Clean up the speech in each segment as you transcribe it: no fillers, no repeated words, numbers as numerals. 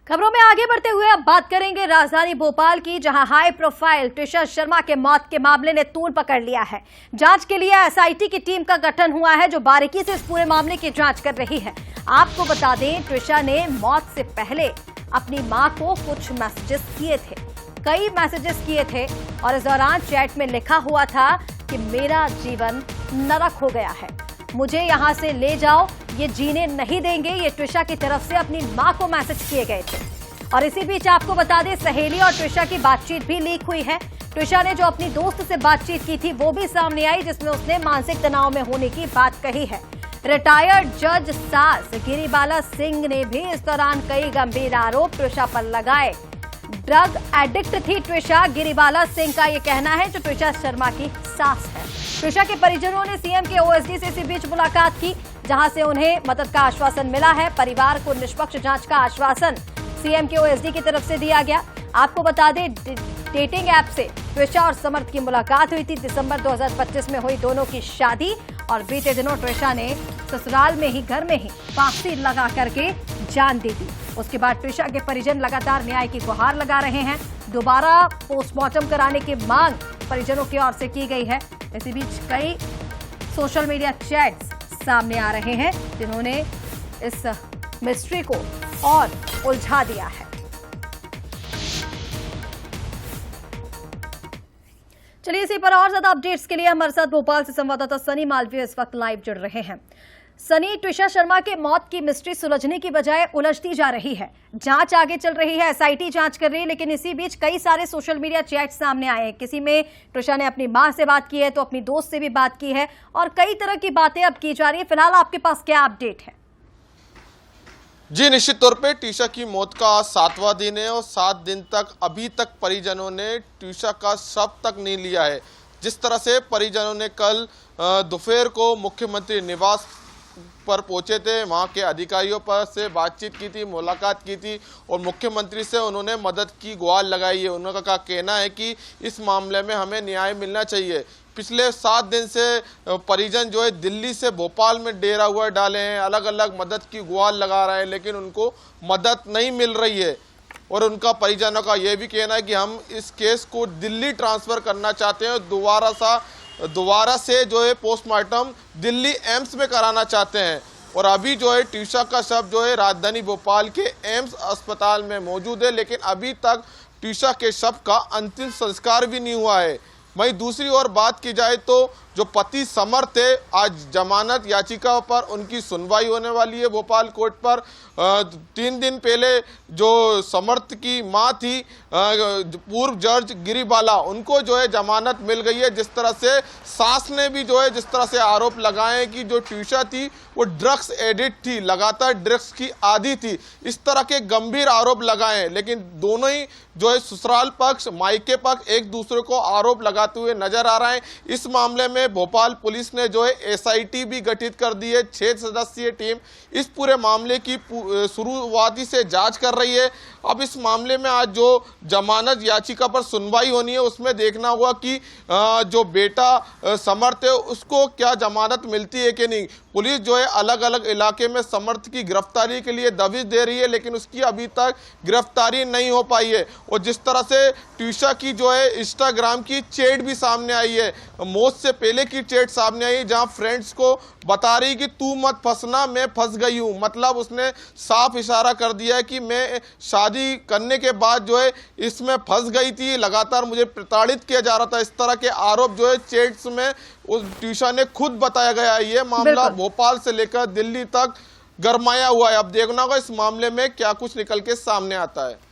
खबरों में आगे बढ़ते हुए अब बात करेंगे राजधानी भोपाल की, जहां हाई प्रोफाइल त्रिशा शर्मा के मौत के मामले ने तूल पकड़ लिया है। जांच के लिए एसआईटी की टीम का गठन हुआ है, जो बारीकी से इस पूरे मामले की जांच कर रही है। आपको बता दें, त्रिशा ने मौत से पहले अपनी मां को कुछ मैसेजेस किए थे, कई मैसेजेस किए थे, और इस दौरान चैट में लिखा हुआ था कि मेरा जीवन नरक हो गया है, मुझे यहां से ले जाओ, ये जीने नहीं देंगे। ये त्रिशा की तरफ से अपनी मां को मैसेज किए गए थे। और इसी बीच आपको बता दें, सहेली और त्रिशा की बातचीत भी लीक हुई है। त्रिशा ने जो अपनी दोस्त से बातचीत की थी वो भी सामने आई, जिसमें उसने मानसिक तनाव में होने की बात कही है। रिटायर्ड जज सास गिरिबाला सिंह ने भी इस दौरान कई गंभीर आरोप त्रिशा पर लगाए। ड्रग एडिक्ट थी त्रिशा, गिरिबाला सिंह का यह कहना है, जो त्रिशा शर्मा की सास है। त्रिशा के परिजनों ने सीएम के ओएसडी से इसी बीच मुलाकात की, जहां से उन्हें मदद का आश्वासन मिला है। परिवार को निष्पक्ष जांच का आश्वासन सीएम के ओएसडी की तरफ से दिया गया। आपको बता दें, डेटिंग ऐप से त्रिशा और समर्थ की मुलाकात हुई थी। दिसंबर 2025 में हुई दोनों की शादी, और बीते दिनों त्रिशा ने ससुराल में ही, घर में ही फांसी लगा करके जान दे दी। उसके बाद त्रिशा के परिजन लगातार न्याय की गुहार लगा रहे हैं। दोबारा पोस्टमार्टम कराने की मांग परिजनों की ओर से की गई है। इसी बीच कई सोशल मीडिया चैट्स सामने आ रहे हैं, जिन्होंने इस मिस्ट्री को और उलझा दिया है। चलिए, इसी पर और ज्यादा अपडेट्स के लिए हमारे साथ भोपाल से संवाददाता सनी मालवीय इस वक्त लाइव जुड़ रहे हैं। सनी, त्रिशा शर्मा के मौत की मिस्ट्री सुलझने की बजाय उलझती जा रही है। जांच आगे चल रही है, एसआईटी जांच कर रही है, लेकिन इसी बीच कई सारे सोशल मीडिया चैट सामने आए हैं। किसी में त्रिशा ने अपनी मां से बात की है, तो अपनी दोस्त से भी बात की है, और कई तरह की बातें अब की जा रही है। फिलहाल आपके पास क्या अपडेट है? जी, निश्चित तौर पे त्रिशा की मौत का आज 7वां दिन है, और 7 दिन तक अभी तक परिजनों ने त्रिशा का शव तक नहीं लिया है। जिस तरह से परिजनों ने कल दोपहर को मुख्यमंत्री निवास पर पहुंचे थे, वहां के अधिकारियों पर से बातचीत की थी, मुलाकात की थी, और मुख्यमंत्री से उन्होंने मदद की गुहार लगाई है। उनका कहना है कि इस मामले में हमें न्याय मिलना चाहिए। पिछले 7 दिन से परिजन जो है दिल्ली से भोपाल में डेरा हुआ डाले हैं, अलग अलग मदद की गुहार लगा रहे हैं, लेकिन उनको मदद नहीं मिल रही है। और उनका परिजनों का यह भी कहना है कि हम इस केस को दिल्ली ट्रांसफर करना चाहते हैं, दोबारा से जो है पोस्टमार्टम दिल्ली एम्स में कराना चाहते हैं। और अभी जो है त्रिशा का शव जो है राजधानी भोपाल के एम्स अस्पताल में मौजूद है, लेकिन अभी तक त्रिशा के शव का अंतिम संस्कार भी नहीं हुआ है। वहीं दूसरी ओर बात की जाए तो जो पति समर्थ है, आज जमानत याचिका पर उनकी सुनवाई होने वाली है भोपाल कोर्ट पर। 3 दिन पहले जो समर्थ की मां थी, पूर्व जज गिरिबाला, उनको जो है जमानत मिल गई है। जिस तरह से सास ने भी जो है जिस तरह से आरोप लगाए कि जो त्रिशा थी वो ड्रग्स एडिक्ट थी, लगातार ड्रग्स की आदी थी, इस तरह के गंभीर आरोप लगाए। लेकिन दोनों ही जो है ससुराल पक्ष, मायके पक्ष एक दूसरे को आरोप लगाते हुए नजर आ रहे हैं। इस मामले में भोपाल पुलिस ने जो है एसआईटी भी गठित कर दी है, 6 सदस्यीय टीम इस पूरे मामले की शुरुआती से जांच कर रही है। अब इस मामले में आज जो जमानत याचिका पर सुनवाई होनी है, उसमें देखना होगा कि जो बेटा समर्थ है उसको क्या जमानत मिलती है कि नहीं। पुलिस जो है अलग अलग इलाके में समर्थ की गिरफ्तारी के लिए दबिश दे रही है, लेकिन उसकी अभी तक गिरफ्तारी नहीं हो पाई है। और जिस तरह से त्रिशा की जो है इंस्टाग्राम की चैट भी सामने आई है, मौत से पहले की चैट सामने आई, जहां फ्रेंड्स को बता रही कि तू मत फंसना, मैं फंस गई हूं। मतलब उसने साफ इशारा कर दिया है कि मैं शादी करने के बाद जो है इसमें फंस गई थी, लगातार मुझे प्रताड़ित किया जा रहा था। इस तरह के आरोप जो है चैट्स में उस त्रिशा ने खुद बताया गया है। ये मामला भोपाल से लेकर दिल्ली तक गरमाया हुआ है। अब देखना होगा इस मामले में क्या कुछ निकल के सामने आता है।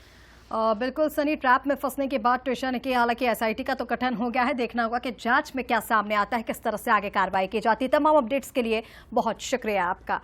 बिल्कुल सनी, ट्रैप में फंसने के बाद त्रिशा ने की, हालांकि एसआईटी का तो गठन हो गया है। देखना होगा कि जांच में क्या सामने आता है, किस तरह से आगे कार्रवाई की जाती है। तमाम अपडेट्स के लिए बहुत शुक्रिया आपका।